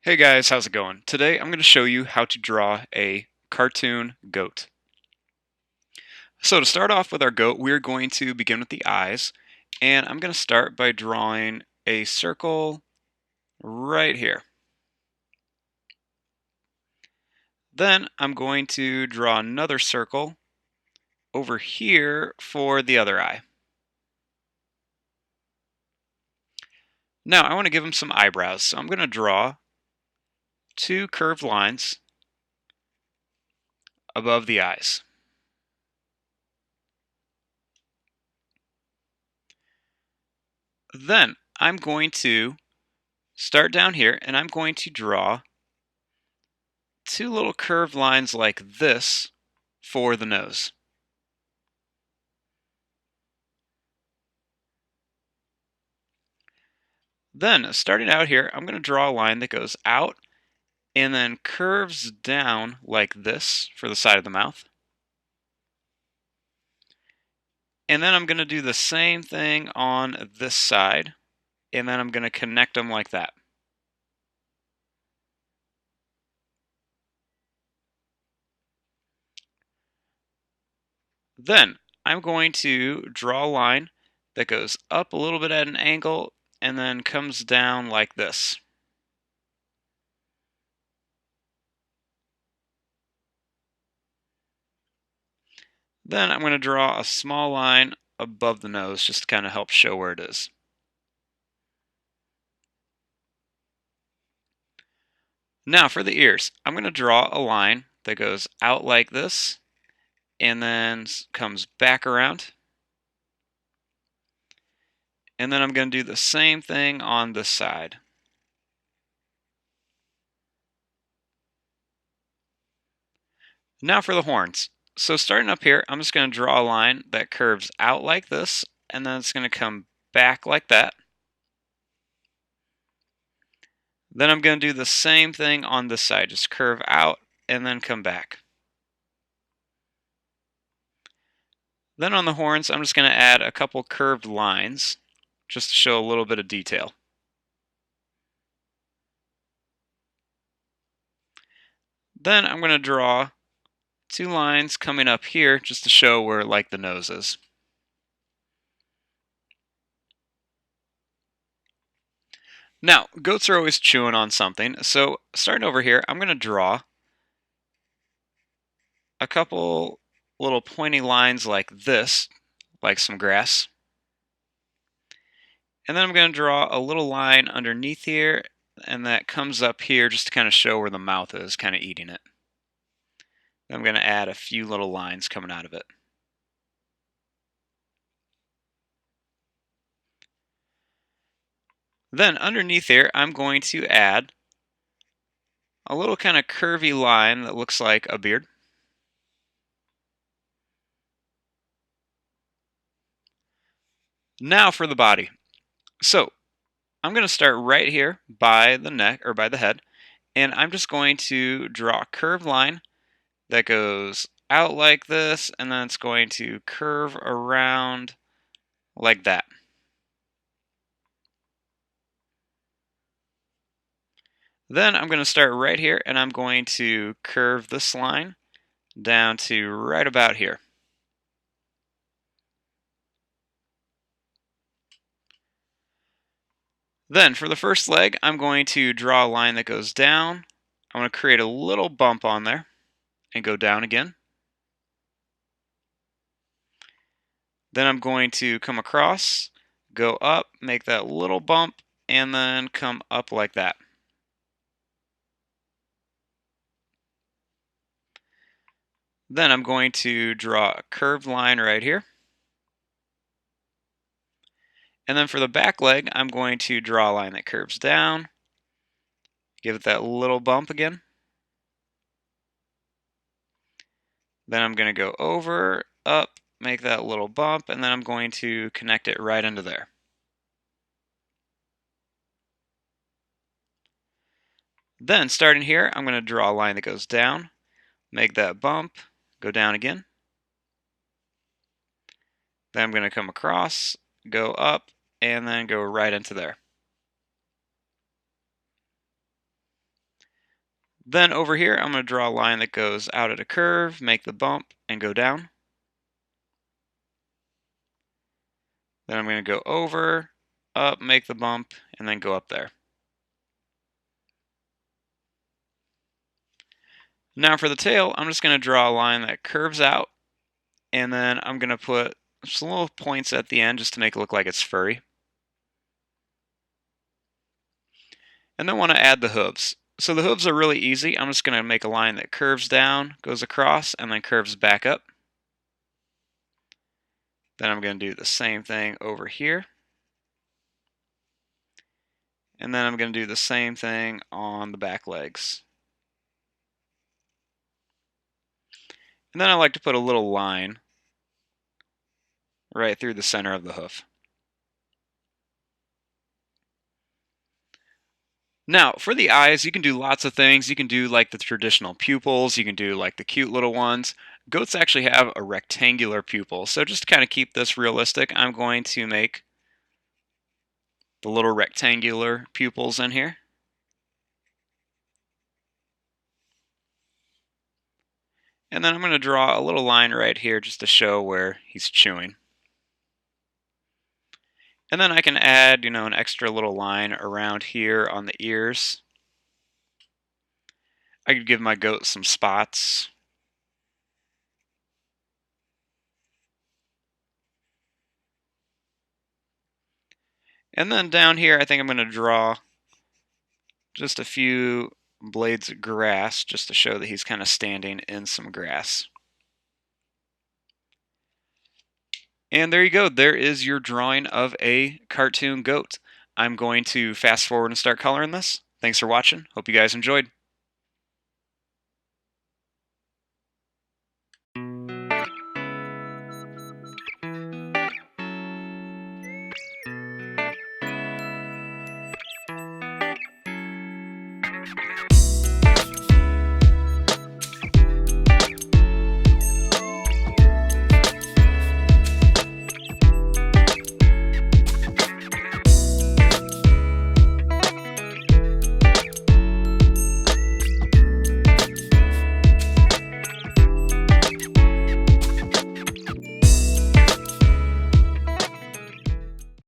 Hey guys, how's it going? Today I'm going to show you how to draw a cartoon goat. So to start off with our goat, we're going to begin with the eyes, and I'm going to start by drawing a circle right here. Then I'm going to draw another circle over here for the other eye. Now I want to give him some eyebrows, so I'm going to draw two curved lines above the eyes. Then I'm going to start down here and I'm going to draw two little curved lines like this for the nose. Then, starting out here, I'm going to draw a line that goes out and then curves down like this for the side of the mouth. And then I'm going to do the same thing on this side, and then I'm going to connect them like that. Then, I'm going to draw a line that goes up a little bit at an angle and then comes down like this. Then I'm going to draw a small line above the nose just to kind of help show where it is. Now for the ears, I'm going to draw a line that goes out like this and then comes back around. And then I'm going to do the same thing on this side. Now for the horns. So starting up here, I'm just going to draw a line that curves out like this, and then it's going to come back like that. Then I'm going to do the same thing on this side, just curve out and then come back. Then on the horns, I'm just going to add a couple curved lines just to show a little bit of detail. Then I'm going to draw two lines coming up here just to show where like the nose is. Now, goats are always chewing on something, so starting over here, I'm going to draw a couple little pointy lines like this, like some grass. And then I'm going to draw a little line underneath here, and that comes up here just to kind of show where the mouth is, kind of eating it. I'm going to add a few little lines coming out of it. Then underneath here, I'm going to add a little kind of curvy line that looks like a beard. Now for the body. So I'm going to start right here by the neck or by the head, and I'm just going to draw a curved line that goes out like this, and then it's going to curve around like that. Then I'm going to start right here, and I'm going to curve this line down to right about here. Then for the first leg, I'm going to draw a line that goes down. I'm going to create a little bump on there and go down again. Then I'm going to come across, go up, make that little bump, and then come up like that. Then I'm going to draw a curved line right here. And then for the back leg, I'm going to draw a line that curves down, give it that little bump again. Then I'm going to go over, up, make that little bump, and then I'm going to connect it right into there. Then starting here, I'm going to draw a line that goes down, make that bump, go down again. Then I'm going to come across, go up, and then go right into there. Then over here, I'm going to draw a line that goes out at a curve, make the bump, and go down. Then I'm going to go over, up, make the bump, and then go up there. Now for the tail, I'm just going to draw a line that curves out, and then I'm going to put some little points at the end just to make it look like it's furry. And then want to add the hooves. So the hooves are really easy. I'm just going to make a line that curves down, goes across, and then curves back up. Then I'm going to do the same thing over here. And then I'm going to do the same thing on the back legs. And then I like to put a little line right through the center of the hoof. Now, for the eyes, you can do lots of things. You can do like the traditional pupils. You can do like the cute little ones. Goats actually have a rectangular pupil. So just to kind of keep this realistic, I'm going to make the little rectangular pupils in here. And then I'm going to draw a little line right here just to show where he's chewing. And then I can add, an extra little line around here on the ears. I could give my goat some spots. And then down here, I think I'm going to draw just a few blades of grass just to show that he's kind of standing in some grass. And there you go. There is your drawing of a cartoon goat. I'm going to fast forward and start coloring this. Thanks for watching. Hope you guys enjoyed.